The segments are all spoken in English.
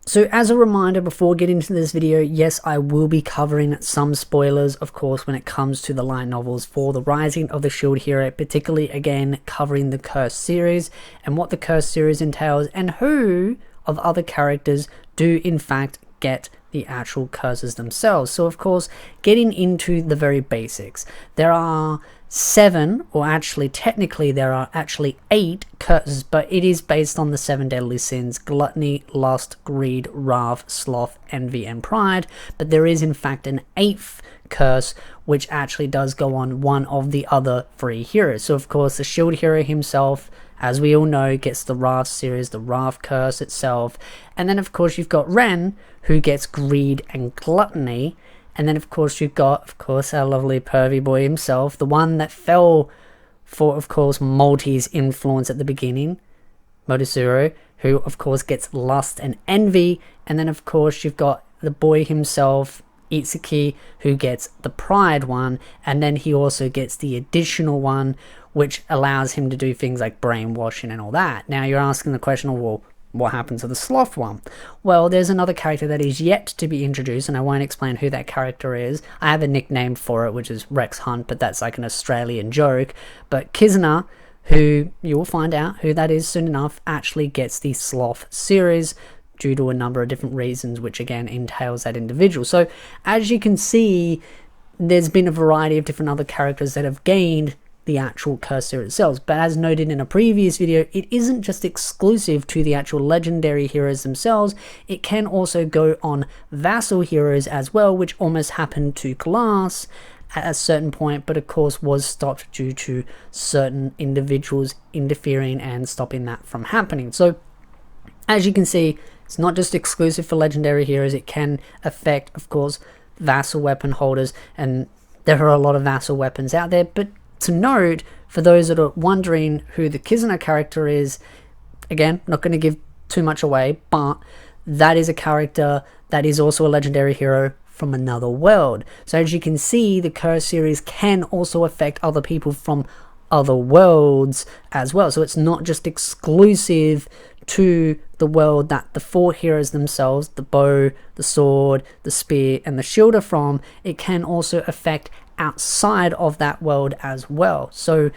So as a reminder, before getting into this video, yes, I will be covering some spoilers, of course, when it comes to the light novels for the Rising of the Shield Hero, particularly, again, covering the Curse series and what the Curse series entails and who of other characters do, in fact, get the actual curses themselves. So, of course, getting into the very basics, there are 7, or actually technically there are actually 8 curses, but it is based on the 7 deadly sins: gluttony, lust, greed, wrath, sloth, envy, and pride. But there is in fact an 8th curse which actually does go on one of the other 3 heroes. So of course the Shield Hero himself, as we all know, gets the Wrath series, the Wrath curse itself. And then of course you've got Ren, who gets greed and gluttony. And then of course you've got, of course, our lovely pervy boy himself, the one that fell for, of course, Multi's influence at the beginning, Mototsuru, who of course gets lust and envy. And then of course you've got the boy himself, Itsuki, who gets the pride one, and then he also gets the additional one which allows him to do things like brainwashing and all that. Now you're asking the question, oh, well, what happened to the sloth one? Well, there's another character that is yet to be introduced, and I won't explain who that character is. I have a nickname for it, which is Rex Hunt, but that's like an Australian joke. But Kizuna, who you will find out who that is soon enough, actually gets the sloth series due to a number of different reasons, which again entails that individual. So as you can see, there's been a variety of different other characters that have gained the actual curse series itself. But as noted in a previous video, it isn't just exclusive to the actual legendary heroes themselves. It can also go on vassal heroes as well, which almost happened to Glass at a certain point, but of course was stopped due to certain individuals interfering and stopping that from happening. So as you can see, it's not just exclusive for legendary heroes. It can affect, of course, vassal weapon holders, and there are a lot of vassal weapons out there. But to note, for those that are wondering who the Kizuna character is, again, not going to give too much away, but that is a character that is also a legendary hero from another world. So as you can see, the Curse series can also affect other people from other worlds as well. So it's not just exclusive to the world that the 4 heroes themselves, the bow, the sword, the spear, and the shield are from. It can also affect outside of that world as well. So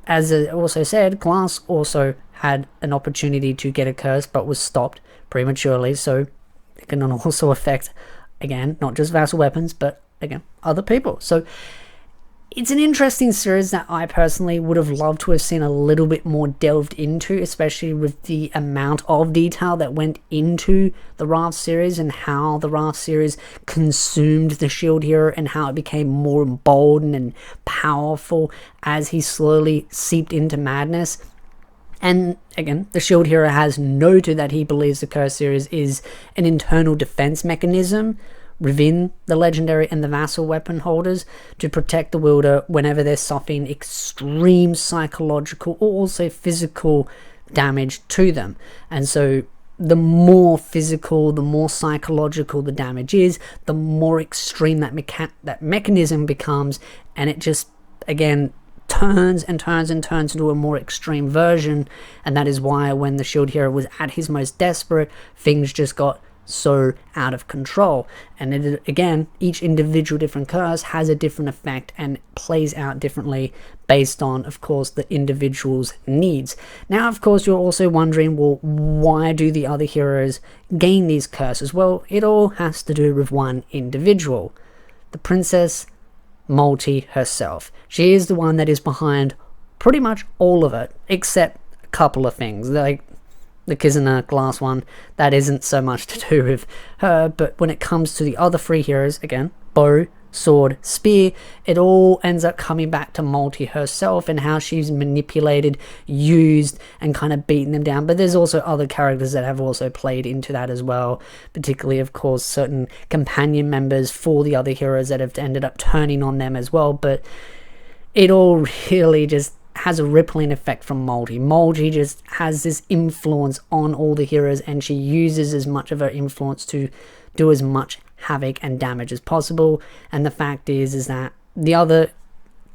as I also said, Glass also had an opportunity to get a curse but was stopped prematurely, so it can also affect, again, not just vassal weapons, but again, other people. So it's an interesting series that I personally would have loved to have seen a little bit more delved into, especially with the amount of detail that went into the Wrath series and how the Wrath series consumed the Shield Hero and how it became more emboldened and powerful as he slowly seeped into madness. And again, the Shield Hero has noted that he believes the Curse series is an internal defense mechanism within the legendary and the vassal weapon holders to protect the wielder whenever they're suffering extreme psychological or also physical damage to them. And so the more physical, the more psychological the damage is, the more extreme that mechanism becomes, and it just, again, turns and turns and turns into a more extreme version. And that is why when the Shield Hero was at his most desperate, things just got so out of control. And it, again, each individual different curse has a different effect and plays out differently based on, of course, the individual's needs. Now, of course, you're also wondering, well, why do the other heroes gain these curses? Well, it all has to do with one individual, the Princess Multi herself. She is the one that is behind pretty much all of it, except a couple of things, like the Kizuna Glass one. That isn't so much to do with her, but when it comes to the other 3 heroes, again, bow, sword, spear, it all ends up coming back to Multi herself and how she's manipulated, used, and kind of beaten them down. But there's also other characters that have also played into that as well, particularly, of course, certain companion members for the other heroes that have ended up turning on them as well. But it all really just has a rippling effect from Multi. Multi just has this influence on all the heroes, and she uses as much of her influence to do as much havoc and damage as possible. And the fact is that the other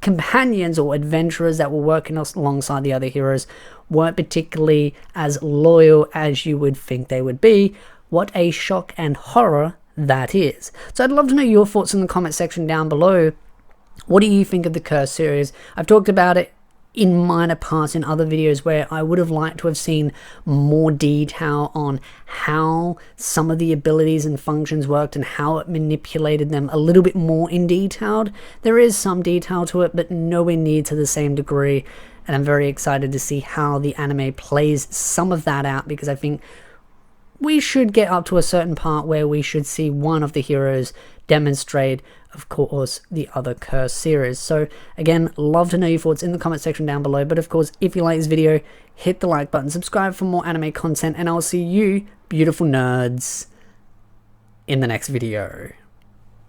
companions or adventurers that were working alongside the other heroes weren't particularly as loyal as you would think they would be, what a shock and horror that is. So I'd love to know your thoughts in the comment section down below. What do you think of the Curse series? I've talked about it in minor parts in other videos where I would have liked to have seen more detail on how some of the abilities and functions worked and how it manipulated them a little bit more in detail. There is some detail to it, but nowhere near to the same degree, and I'm very excited to see how the anime plays some of that out, because I think we should get up to a certain part where we should see one of the heroes demonstrate, of course, the other Curse series. So again, love to know your thoughts in the comment section down below. But of course, if you like this video, hit the like button, subscribe for more anime content, and I'll see you beautiful nerds in the next video.